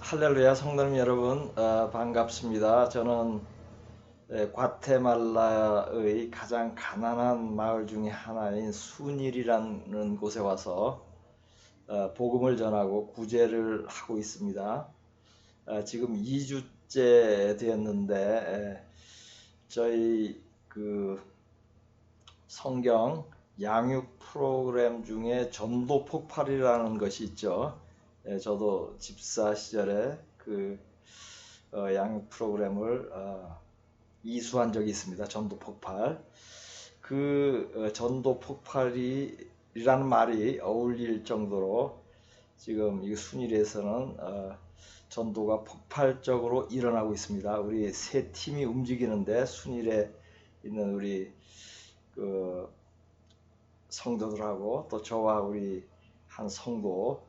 할렐루야 성도님 여러분, 반갑습니다. 저는 과테말라의 가장 가난한 마을 중에 하나인 순일이라는 곳에 와서 복음을 전하고 구제를 하고 있습니다. 지금 2주째 되었는데 저희 그 성경 양육 프로그램 중에 전도 폭발이라는 것이 있죠. 저도 집사 시절에 그 양육 프로그램을 이수한 적이 있습니다. 전도 폭발. 그 전도 폭발이라는 말이 어울릴 정도로 지금 이 순일에서는 전도가 폭발적으로 일어나고 있습니다. 우리 세 팀이 움직이는데 순일에 있는 우리 그 성도들하고 또 저와 우리 한 성도가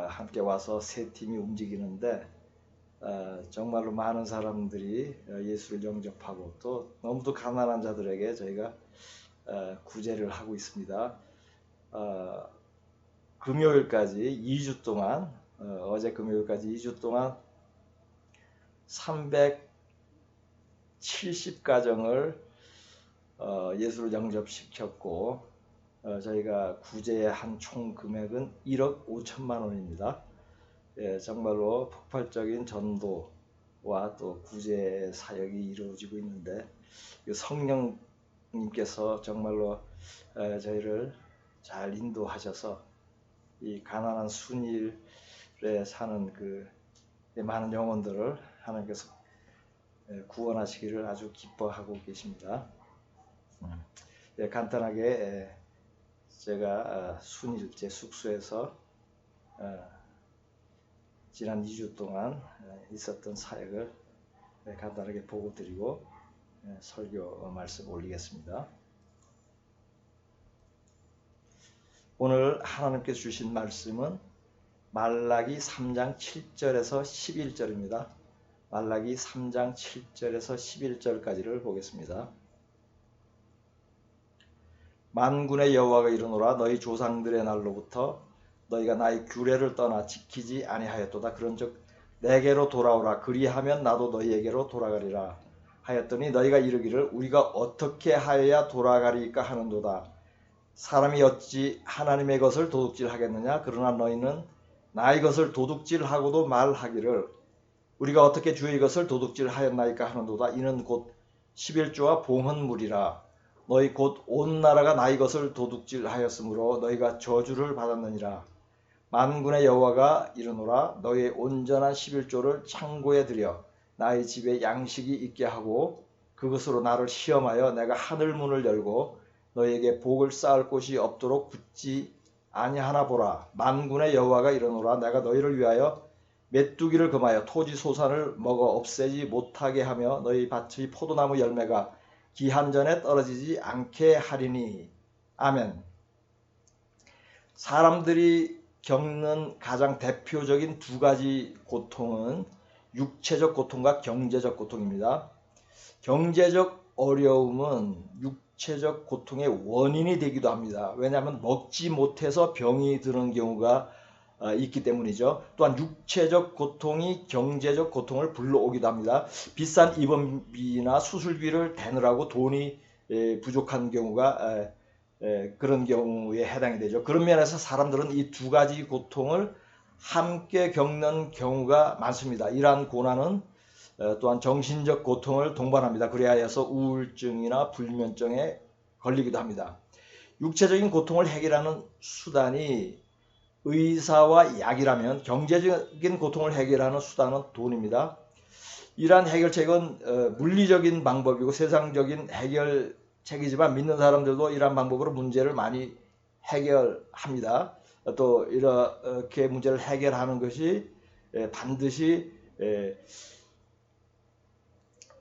함께 와서 세 팀이 움직이는데 정말로 많은 사람들이 예수를 영접하고 또 너무도 가난한 자들에게 저희가 구제를 하고 있습니다. 금요일까지 2주 동안 어제 금요일까지 2주 동안 370가정을 예수를 영접시켰고 저희가 구제한 총 금액은 1억 5천만 원입니다. 정말로 폭발적인 전도와 또 구제 사역이 이루어지고 있는데 성령님께서 정말로 저희를 잘 인도하셔서 이 가난한 순일에 사는 그 많은 영혼들을 하나님께서 구원하시기를 아주 기뻐하고 계십니다. 간단하게 제가 순일 제 숙소에서 지난 2주 동안 있었던 사역을 간단하게 보고 드리고 설교 말씀 올리겠습니다. 오늘 하나님께서 주신 말씀은 말라기 3장 7절에서 11절입니다. 말라기 3장 7절에서 11절까지를 보겠습니다. 만군의 여호와가 이르노라 너희 조상들의 날로부터 너희가 나의 규례를 떠나 지키지 아니하였도다. 그런즉 내게로 돌아오라. 그리하면 나도 너희에게로 돌아가리라 하였더니 너희가 이르기를 우리가 어떻게 하여야 돌아가리까 하는도다. 사람이 어찌 하나님의 것을 도둑질하겠느냐. 그러나 너희는 나의 것을 도둑질하고도 말하기를 우리가 어떻게 주의 것을 도둑질하였나이까 하는도다. 이는 곧 11조와 봉헌물이라. 너희 곧 온 나라가 나의 것을 도둑질하였으므로 너희가 저주를 받았느니라. 만군의 여호와가 이르노라 너희의 온전한 11조를 창고에 들여 나의 집에 양식이 있게 하고 그것으로 나를 시험하여 내가 하늘 문을 열고 너희에게 복을 쌓을 곳이 없도록 굳지 아니하나 보라. 만군의 여호와가 이르노라 내가 너희를 위하여 메뚜기를 금하여 토지 소산을 먹어 없애지 못하게 하며 너희 밭의 포도나무 열매가 기한 전에 떨어지지 않게 하리니. 아멘. 사람들이 겪는 가장 대표적인 두 가지 고통은 육체적 고통과 경제적 고통입니다. 경제적 어려움은 육체적 고통의 원인이 되기도 합니다. 왜냐하면 먹지 못해서 병이 드는 경우가 있기 때문이죠. 또한 육체적 고통이 경제적 고통을 불러오기도 합니다. 비싼 입원비나 수술비를 대느라고 돈이 부족한 경우가 그런 경우에 해당이 되죠. 그런 면에서 사람들은 이 두 가지 고통을 함께 겪는 경우가 많습니다. 이러한 고난은 또한 정신적 고통을 동반합니다. 그래야해서 우울증이나 불면증에 걸리기도 합니다. 육체적인 고통을 해결하는 수단이 의사와 약이라면 경제적인 고통을 해결하는 수단은 돈입니다. 이러한 해결책은 물리적인 방법이고 세상적인 해결책이지만 믿는 사람들도 이러한 방법으로 문제를 많이 해결합니다. 또 이렇게 문제를 해결하는 것이 반드시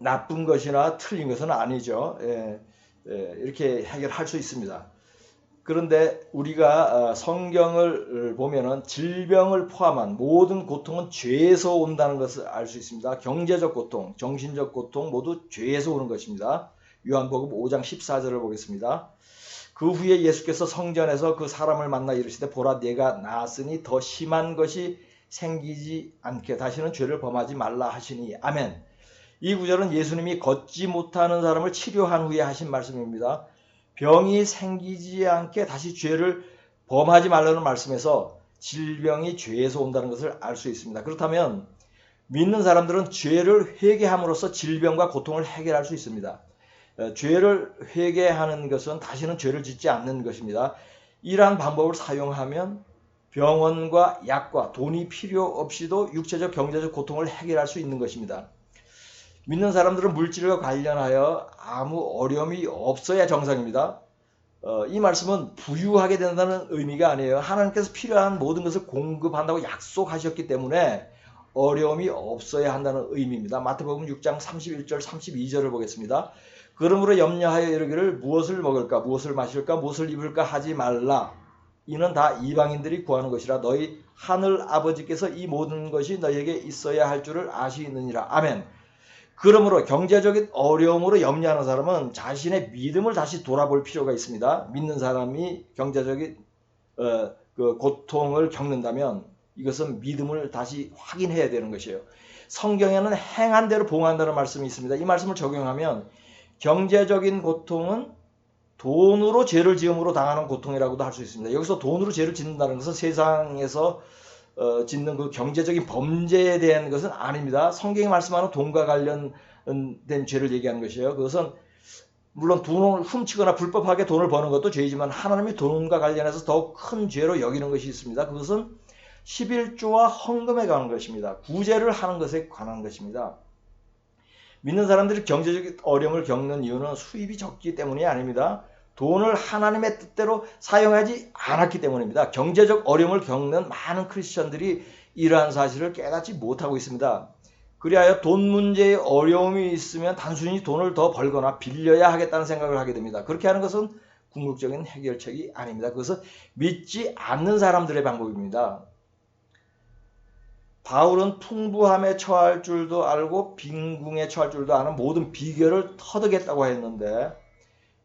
나쁜 것이나 틀린 것은 아니죠. 이렇게 해결할 수 있습니다. 그런데 우리가 성경을 보면은 질병을 포함한 모든 고통은 죄에서 온다는 것을 알 수 있습니다. 경제적 고통, 정신적 고통 모두 죄에서 오는 것입니다. 요한복음 5장 14절을 보겠습니다. 그 후에 예수께서 성전에서 그 사람을 만나 이르시되 보라 네가 나았으니 더 심한 것이 생기지 않게 다시는 죄를 범하지 말라 하시니. 아멘. 이 구절은 예수님이 걷지 못하는 사람을 치료한 후에 하신 말씀입니다. 병이 생기지 않게 다시 죄를 범하지 말라는 말씀에서 질병이 죄에서 온다는 것을 알 수 있습니다. 그렇다면 믿는 사람들은 죄를 회개함으로써 질병과 고통을 해결할 수 있습니다. 죄를 회개하는 것은 다시는 죄를 짓지 않는 것입니다. 이러한 방법을 사용하면 병원과 약과 돈이 필요 없이도 육체적 경제적 고통을 해결할 수 있는 것입니다. 믿는 사람들은 물질과 관련하여 아무 어려움이 없어야 정상입니다. 이 말씀은 부유하게 된다는 의미가 아니에요. 하나님께서 필요한 모든 것을 공급한다고 약속하셨기 때문에 어려움이 없어야 한다는 의미입니다. 마태복음 6장 31절 32절을 보겠습니다. 그러므로 염려하여 이르기를 무엇을 먹을까 무엇을 마실까 무엇을 입을까 하지 말라. 이는 다 이방인들이 구하는 것이라 너희 하늘 아버지께서 이 모든 것이 너희에게 있어야 할 줄을 아시느니라. 아멘. 그러므로 경제적인 어려움으로 염려하는 사람은 자신의 믿음을 다시 돌아볼 필요가 있습니다. 믿는 사람이 경제적인 고통을 겪는다면 이것은 믿음을 다시 확인해야 되는 것이에요. 성경에는 행한 대로 봉한다는 말씀이 있습니다. 이 말씀을 적용하면 경제적인 고통은 돈으로 죄를 지음으로 당하는 고통이라고도 할 수 있습니다. 여기서 돈으로 죄를 짓는다는 것은 세상에서 짓는 그 경제적인 범죄에 대한 것은 아닙니다. 성경이 말씀하는 돈과 관련된 죄를 얘기하는 것이에요. 그것은 물론 돈을 훔치거나 불법하게 돈을 버는 것도 죄이지만 하나님이 돈과 관련해서 더욱 큰 죄로 여기는 것이 있습니다. 그것은 11조와 헌금에 관한 것입니다. 구제를 하는 것에 관한 것입니다. 믿는 사람들이 경제적 어려움을 겪는 이유는 수입이 적기 때문이 아닙니다. 돈을 하나님의 뜻대로 사용하지 않았기 때문입니다. 경제적 어려움을 겪는 많은 크리스천들이 이러한 사실을 깨닫지 못하고 있습니다. 그리하여 돈 문제에 어려움이 있으면 단순히 돈을 더 벌거나 빌려야 하겠다는 생각을 하게 됩니다. 그렇게 하는 것은 궁극적인 해결책이 아닙니다. 그것은 믿지 않는 사람들의 방법입니다. 바울은 풍부함에 처할 줄도 알고 빈궁에 처할 줄도 아는 모든 비결을 터득했다고 했는데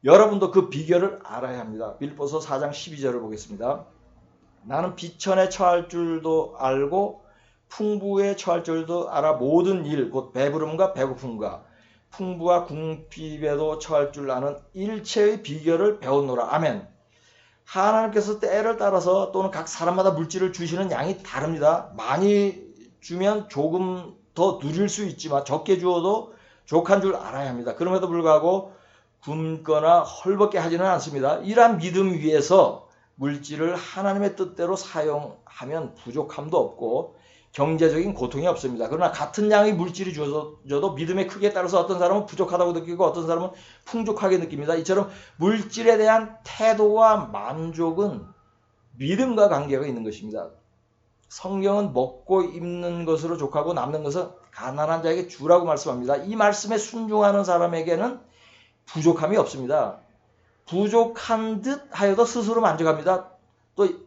여러분도 그 비결을 알아야 합니다. 빌립보서 4장 12절을 보겠습니다. 나는 비천에 처할 줄도 알고 풍부에 처할 줄도 알아 모든 일 곧 배부름과 배고픔과 풍부와 궁핍에도 처할 줄 아는 일체의 비결을 배웠노라. 아멘. 하나님께서 때를 따라서 또는 각 사람마다 물질을 주시는 양이 다릅니다. 많이 주면 조금 더 누릴 수 있지만 적게 주어도 족한 줄 알아야 합니다. 그럼에도 불구하고 굶거나 헐벗게 하지는 않습니다. 이러한 믿음 위에서 물질을 하나님의 뜻대로 사용하면 부족함도 없고 경제적인 고통이 없습니다. 그러나 같은 양의 물질이 주어져도 믿음의 크기에 따라서 어떤 사람은 부족하다고 느끼고 어떤 사람은 풍족하게 느낍니다. 이처럼 물질에 대한 태도와 만족은 믿음과 관계가 있는 것입니다. 성경은 먹고 입는 것으로 족하고 남는 것은 가난한 자에게 주라고 말씀합니다. 이 말씀에 순종하는 사람에게는 부족함이 없습니다. 부족한 듯 하여도 스스로 만족합니다.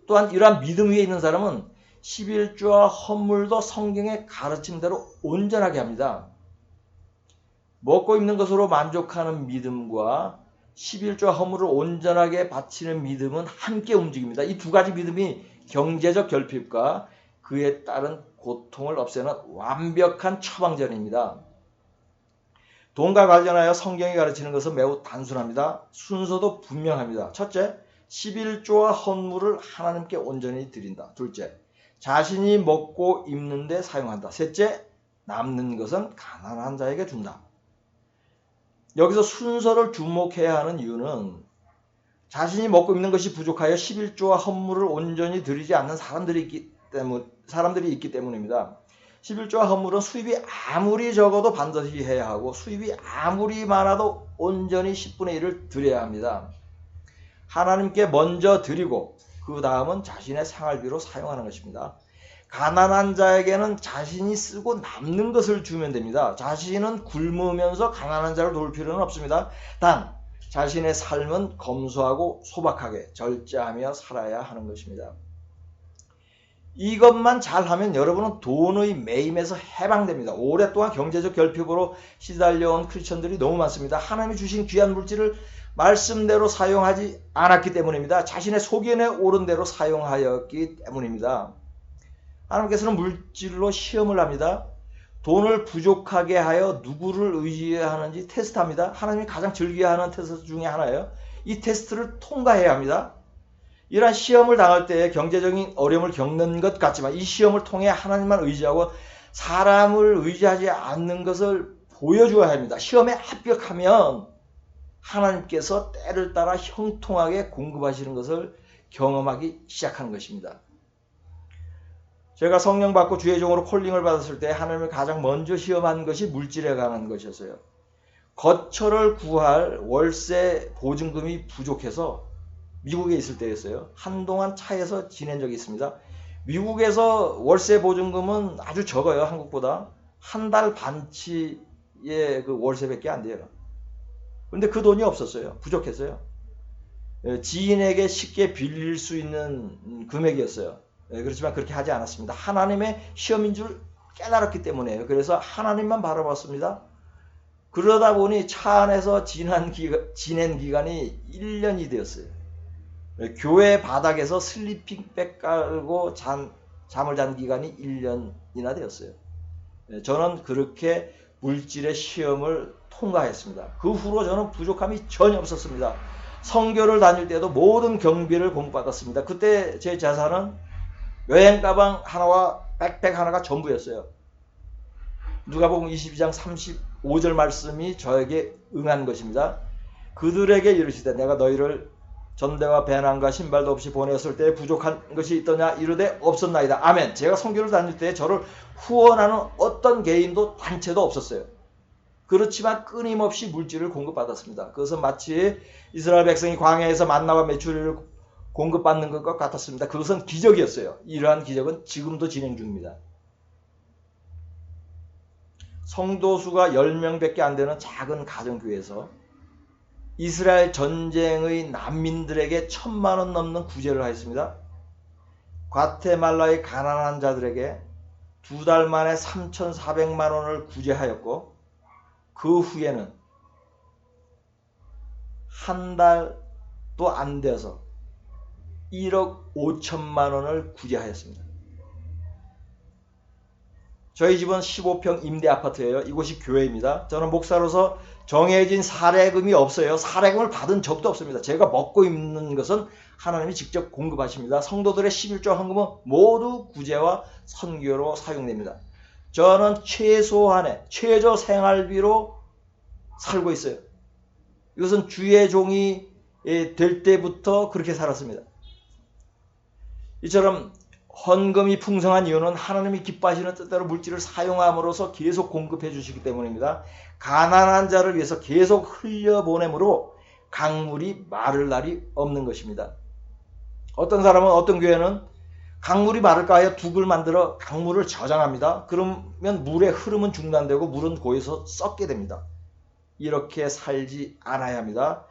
또한 이러한 믿음 위에 있는 사람은 11조와 헌물도 성경의 가르침대로 온전하게 합니다. 먹고 입는 것으로 만족하는 믿음과 11조와 헌물을 온전하게 바치는 믿음은 함께 움직입니다. 이 두 가지 믿음이 경제적 결핍과 그에 따른 고통을 없애는 완벽한 처방전입니다. 돈과 관련하여 성경이 가르치는 것은 매우 단순합니다. 순서도 분명합니다. 첫째, 11조와 헌물을 하나님께 온전히 드린다. 둘째, 자신이 먹고 입는 데 사용한다. 셋째, 남는 것은 가난한 자에게 준다. 여기서 순서를 주목해야 하는 이유는 자신이 먹고 입는 것이 부족하여 11조와 헌물을 온전히 드리지 않는 사람들이 있기 때문입니다. 11조와 헌물은 수입이 아무리 적어도 반드시 해야 하고 수입이 아무리 많아도 온전히 10분의 1을 드려야 합니다. 하나님께 먼저 드리고 그 다음은 자신의 생활비로 사용하는 것입니다. 가난한 자에게는 자신이 쓰고 남는 것을 주면 됩니다. 자신은 굶으면서 가난한 자를 도울 필요는 없습니다. 단 자신의 삶은 검소하고 소박하게 절제하며 살아야 하는 것입니다. 이것만 잘하면 여러분은 돈의 매임에서 해방됩니다. 오랫동안 경제적 결핍으로 시달려온 크리스천들이 너무 많습니다. 하나님이 주신 귀한 물질을 말씀대로 사용하지 않았기 때문입니다. 자신의 소견에 오른 대로 사용하였기 때문입니다. 하나님께서는 물질로 시험을 합니다. 돈을 부족하게 하여 누구를 의지하는지 테스트합니다. 하나님이 가장 즐겨하는 테스트 중에 하나예요. 이 테스트를 통과해야 합니다. 이러한 시험을 당할 때 경제적인 어려움을 겪는 것 같지만 이 시험을 통해 하나님만 의지하고 사람을 의지하지 않는 것을 보여주어야 합니다. 시험에 합격하면 하나님께서 때를 따라 형통하게 공급하시는 것을 경험하기 시작하는 것입니다. 제가 성령 받고 주의 종으로 콜링을 받았을 때 하나님을 가장 먼저 시험한 것이 물질에 관한 것이었어요. 거처를 구할 월세 보증금이 부족해서 미국에 있을 때였어요. 한동안 차에서 지낸 적이 있습니다. 미국에서 월세 보증금은 아주 적어요. 한국보다. 한 달 반치의 그 월세밖에 안 돼요. 근데 그 돈이 없었어요. 부족했어요. 지인에게 쉽게 빌릴 수 있는 금액이었어요. 그렇지만 그렇게 하지 않았습니다. 하나님의 시험인 줄 깨달았기 때문에요. 그래서 하나님만 바라봤습니다. 그러다 보니 차 안에서 지낸 기간이 1년이 되었어요. 교회 바닥에서 슬리핑백 깔고 잠을 잔 기간이 1년이나 되었어요. 저는 그렇게 물질의 시험을 통과했습니다. 그 후로 저는 부족함이 전혀 없었습니다. 선교를 다닐 때도 모든 경비를 공급받았습니다. 그때 제 재산은 여행 가방 하나와 백팩 하나가 전부였어요. 누가복음 22장 35절 말씀이 저에게 응한 것입니다. 그들에게 이르시되 내가 너희를 전대와 배낭과 신발도 없이 보냈을 때 부족한 것이 있더냐 이르되 없었나이다. 아멘. 제가 선교를 다닐 때 저를 후원하는 어떤 개인도 단체도 없었어요. 그렇지만 끊임없이 물질을 공급받았습니다. 그것은 마치 이스라엘 백성이 광야에서 만나와 메추리를 공급받는 것과 같았습니다. 그것은 기적이었어요. 이러한 기적은 지금도 진행 중입니다. 성도수가 10명밖에 안 되는 작은 가정교회에서 이스라엘 전쟁의 난민들에게 1,000만 원 넘는 구제를 하였습니다. 과테말라의 가난한 자들에게 2달 만에 3,400만 원을 구제하였고 그 후에는 한 달도 안 돼서 1억 5천만 원을 구제하였습니다. 저희 집은 15평 임대 아파트예요. 이곳이 교회입니다. 저는 목사로서 정해진 사례금이 없어요. 사례금을 받은 적도 없습니다. 제가 먹고 입는 것은 하나님이 직접 공급하십니다. 성도들의 11조 헌금은 모두 구제와 선교로 사용됩니다. 저는 최소한의 최저 생활비로 살고 있어요. 이것은 주의 종이 될 때부터 그렇게 살았습니다. 이처럼 헌금이 풍성한 이유는 하나님이 기뻐하시는 뜻대로 물질을 사용함으로써 계속 공급해 주시기 때문입니다. 가난한 자를 위해서 계속 흘려보내므로 강물이 마를 날이 없는 것입니다. 어떤 사람은 어떤 교회는 강물이 마를까 하여 둑을 만들어 강물을 저장합니다. 그러면 물의 흐름은 중단되고 물은 고여서 썩게 됩니다. 이렇게 살지 않아야 합니다.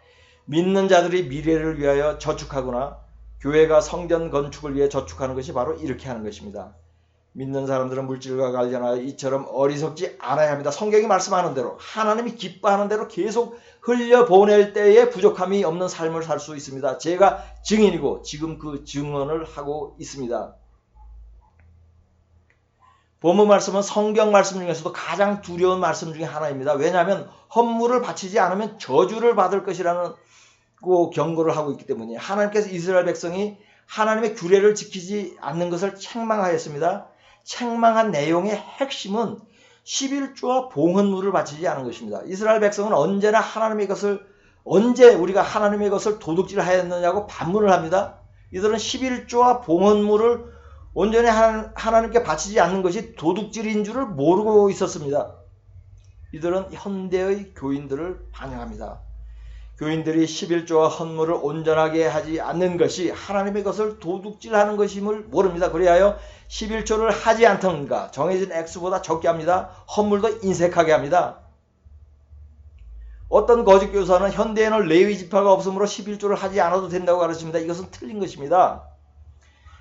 믿는 자들이 미래를 위하여 저축하거나 교회가 성전 건축을 위해 저축하는 것이 바로 이렇게 하는 것입니다. 믿는 사람들은 물질과 관련하여 이처럼 어리석지 않아야 합니다. 성경이 말씀하는 대로 하나님이 기뻐하는 대로 계속 흘려보낼 때에 부족함이 없는 삶을 살 수 있습니다. 제가 증인이고 지금 그 증언을 하고 있습니다. 본문 말씀은 성경 말씀 중에서도 가장 두려운 말씀 중에 하나입니다. 왜냐하면 헌물을 바치지 않으면 저주를 받을 것이라는 경고를 하고 있기 때문에 하나님께서 이스라엘 백성이 하나님의 규례를 지키지 않는 것을 책망하였습니다. 책망한 내용의 핵심은 11조와 봉헌물을 바치지 않은 것입니다. 이스라엘 백성은 언제나 언제 우리가 하나님의 것을 도둑질하였느냐고 반문을 합니다. 이들은 11조와 봉헌물을 온전히 하나님께 바치지 않는 것이 도둑질인 줄을 모르고 있었습니다. 이들은 현대의 교인들을 반영합니다. 교인들이 11조와 헌물을 온전하게 하지 않는 것이 하나님의 것을 도둑질하는 것임을 모릅니다. 그리하여 11조를 하지 않던가 정해진 액수보다 적게 합니다. 헌물도 인색하게 합니다. 어떤 거짓 교사는 현대에는 레위 지파가 없으므로 11조를 하지 않아도 된다고 가르칩니다. 이것은 틀린 것입니다.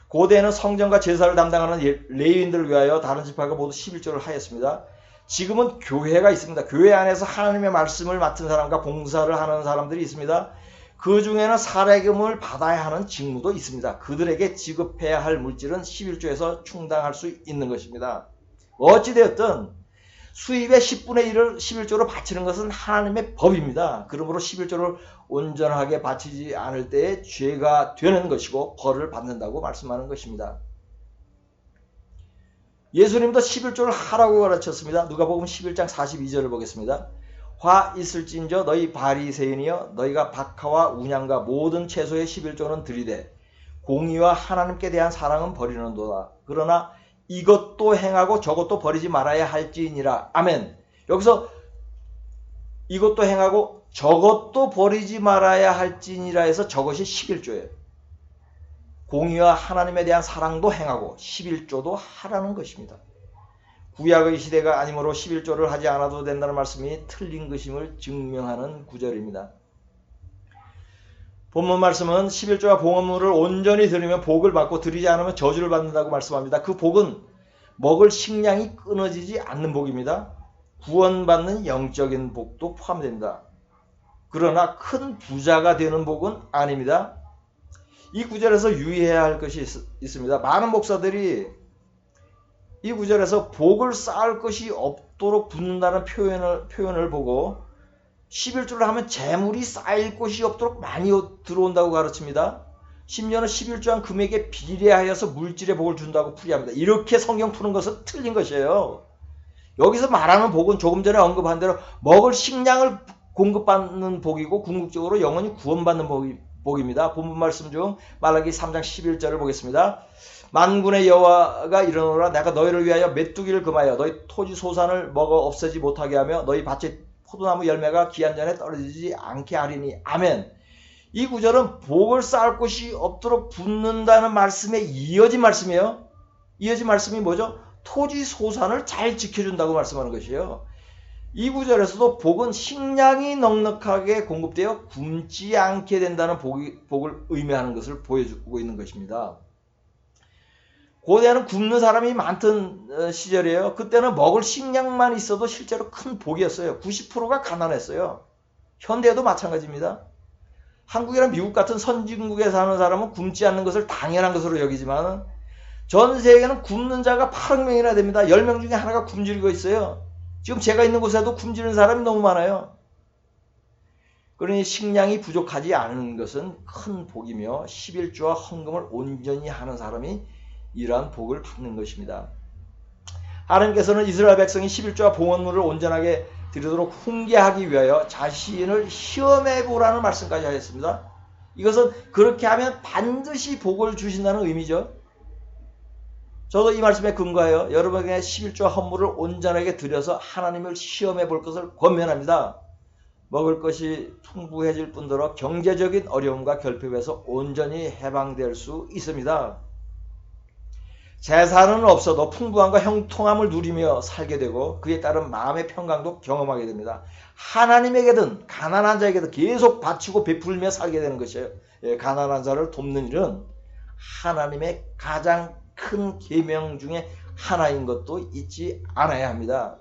고대에는 성전과 제사를 담당하는 레위인들을 위하여 다른 지파가 모두 11조를 하였습니다. 지금은 교회가 있습니다. 교회 안에서 하나님의 말씀을 맡은 사람과 봉사를 하는 사람들이 있습니다. 그 중에는 사례금을 받아야 하는 직무도 있습니다. 그들에게 지급해야 할 물질은 11조에서 충당할 수 있는 것입니다. 어찌되었든 수입의 10분의 1을 11조로 바치는 것은 하나님의 법입니다. 그러므로 11조를 온전하게 바치지 않을 때에 죄가 되는 것이고 벌을 받는다고 말씀하는 것입니다. 예수님도 11조를 하라고 가르쳤습니다. 누가복음 11장 42절을 보겠습니다. 화 있을진저 너희 바리새인이여 너희가 박하와 운양과 모든 채소의 11조는 드리되 공의와 하나님께 대한 사랑은 버리는도다. 그러나 이것도 행하고 저것도 버리지 말아야 할지니라. 아멘. 여기서 이것도 행하고 저것도 버리지 말아야 할지니라 해서 저것이 11조예요. 공의와 하나님에 대한 사랑도 행하고 11조도 하라는 것입니다. 구약의 시대가 아니므로 11조를 하지 않아도 된다는 말씀이 틀린 것임을 증명하는 구절입니다. 본문 말씀은 11조와 봉헌물을 온전히 드리면 복을 받고 드리지 않으면 저주를 받는다고 말씀합니다. 그 복은 먹을 식량이 끊어지지 않는 복입니다. 구원받는 영적인 복도 포함됩니다. 그러나 큰 부자가 되는 복은 아닙니다. 이 구절에서 유의해야 할 것이 있습니다. 많은 목사들이 이 구절에서 복을 쌓을 것이 없도록 붓는다는 표현을 보고 11조를 하면 재물이 쌓일 것이 없도록 많이 들어온다고 가르칩니다. 심지어는 11조한 금액에 비례하여서 물질의 복을 준다고 풀이합니다. 이렇게 성경 푸는 것은 틀린 것이에요. 여기서 말하는 복은 조금 전에 언급한 대로 먹을 식량을 공급받는 복이고 궁극적으로 영원히 구원받는 복입니다. 본문 말씀 중 말라기 3장 11절을 보겠습니다. 만군의 여호와가 이르노라 내가 너희를 위하여 메뚜기를 금하여 너희 토지 소산을 먹어 없애지 못하게 하며 너희 밭의 포도나무 열매가 기한 전에 떨어지지 않게 하리니. 아멘. 이 구절은 복을 쌓을 곳이 없도록 붓는다는 말씀에 이어진 말씀이에요. 이어진 말씀이 뭐죠? 토지 소산을 잘 지켜준다고 말씀하는 것이에요. 이 구절에서도 복은 식량이 넉넉하게 공급되어 굶지 않게 된다는 복을 의미하는 것을 보여주고 있는 것입니다. 고대에는 굶는 사람이 많던 시절이에요. 그때는 먹을 식량만 있어도 실제로 큰 복이었어요. 90%가 가난했어요. 현대에도 마찬가지입니다. 한국이나 미국 같은 선진국에 사는 사람은 굶지 않는 것을 당연한 것으로 여기지만 전 세계는 굶는 자가 8억 명이나 됩니다. 10명 중에 하나가 굶주리고 있어요. 지금 제가 있는 곳에도 굶주리는 사람이 너무 많아요. 그러니 식량이 부족하지 않은 것은 큰 복이며 11조와 헌금을 온전히 하는 사람이 이러한 복을 받는 것입니다. 하나님께서는 이스라엘 백성이 11조와 봉헌물을 온전하게 드리도록 훈계하기 위하여 자신을 시험해 보라는 말씀까지 하셨습니다. 이것은 그렇게 하면 반드시 복을 주신다는 의미죠. 저도 이 말씀에 근거하여 여러분에게 11조와 헌물을 온전하게 드려서 하나님을 시험해 볼 것을 권면합니다. 먹을 것이 풍부해질 뿐더러 경제적인 어려움과 결핍에서 온전히 해방될 수 있습니다. 재산은 없어도 풍부함과 형통함을 누리며 살게 되고 그에 따른 마음의 평강도 경험하게 됩니다. 하나님에게든 가난한 자에게든 계속 바치고 베풀며 살게 되는 것이에요. 가난한 자를 돕는 일은 하나님의 가장 큰 계명 중에 하나인 것도 잊지 않아야 합니다.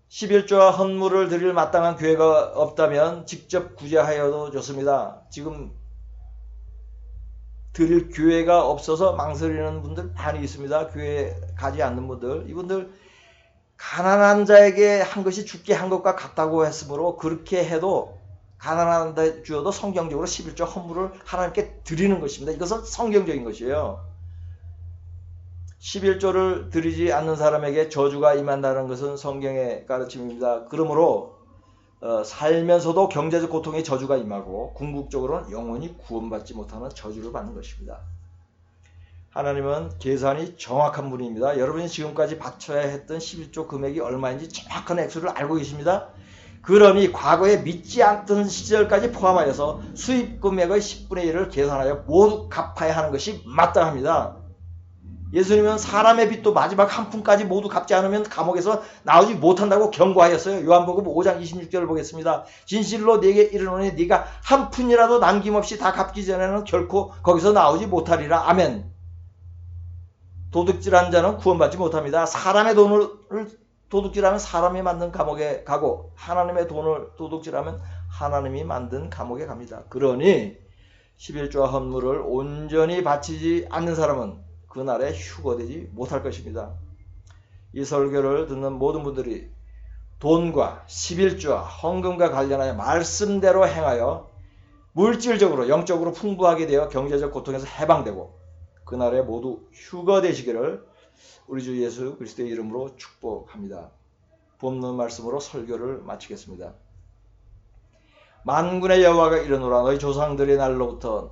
11조와 헌물을 드릴 마땅한 교회가 없다면 직접 구제하여도 좋습니다. 지금 드릴 교회가 없어서 망설이는 분들 많이 있습니다. 교회 가지 않는 분들. 이분들 가난한 자에게 한 것이 죽게 한 것과 같다고 했으므로 그렇게 해도 가난한 데 주어도 성경적으로 11조 헌물을 하나님께 드리는 것입니다. 이것은 성경적인 것이에요. 11조를 드리지 않는 사람에게 저주가 임한다는 것은 성경의 가르침입니다. 그러므로 살면서도 경제적 고통의 저주가 임하고 궁극적으로는 영원히 구원받지 못하는 저주를 받는 것입니다. 하나님은 계산이 정확한 분입니다. 여러분이 지금까지 바쳐야 했던 11조 금액이 얼마인지 정확한 액수를 알고 계십니다. 그러니 과거에 믿지 않던 시절까지 포함하여서 수입 금액의 10분의 1을 계산하여 모두 갚아야 하는 것이 마땅합니다. 예수님은 사람의 빚도 마지막 한 푼까지 모두 갚지 않으면 감옥에서 나오지 못한다고 경고하였어요. 요한복음 5장 26절을 보겠습니다. 진실로 네게 이르노니 네가 한 푼이라도 남김없이 다 갚기 전에는 결코 거기서 나오지 못하리라. 아멘. 도둑질한 자는 구원받지 못합니다. 사람의 돈을 도둑질하면 사람이 만든 감옥에 가고 하나님의 돈을 도둑질하면 하나님이 만든 감옥에 갑니다. 그러니 11조와 헌물을 온전히 바치지 않는 사람은 그날에 휴거되지 못할 것입니다. 이 설교를 듣는 모든 분들이 돈과 11조와 헌금과 관련하여 말씀대로 행하여 물질적으로 영적으로 풍부하게 되어 경제적 고통에서 해방되고 그날에 모두 휴거되시기를 우리 주 예수 그리스도의 이름으로 축복합니다. 본문 말씀으로 설교를 마치겠습니다. 만군의 여호와가 이르노라 너희 조상들의 날로부터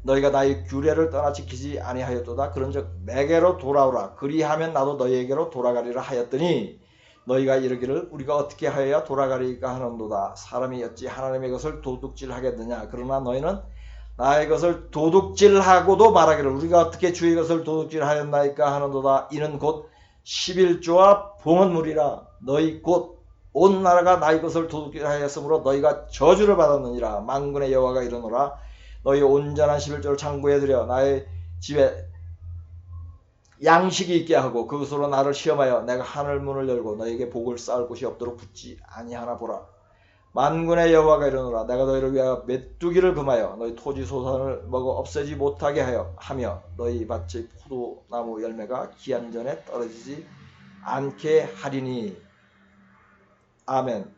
너희가 나의 규례를 떠나 지키지 아니하였도다. 그런즉 내게로 돌아오라. 그리하면 나도 너희에게로 돌아가리라 하였더니 너희가 이르기를 우리가 어떻게 하여야 돌아가리까 하는도다. 사람이 어찌 하나님의 것을 도둑질하겠느냐. 그러나 너희는 나의 것을 도둑질하고도 말하기를 우리가 어떻게 주의 것을 도둑질하였나이까 하는도다. 이는 곧 11조와 봉헌물이라. 너희 곧 온 나라가 나의 것을 도둑질하였으므로 너희가 저주를 받았느니라. 만군의 여호와가 이르노라 너희 온전한 11조를 창고에 들여 나의 집에 양식이 있게 하고 그것으로 나를 시험하여 내가 하늘 문을 열고 너에게 복을 쌓을 곳이 없도록 붙지 아니하나 보라. 만군의 여호와가 이르노라 내가 너희를 위하여 메뚜기를 금하여 너희 토지 소산을 먹어 없애지 못하게 하며 너희 밭의 포도나무 열매가 기한 전에 떨어지지 않게 하리니. 아멘.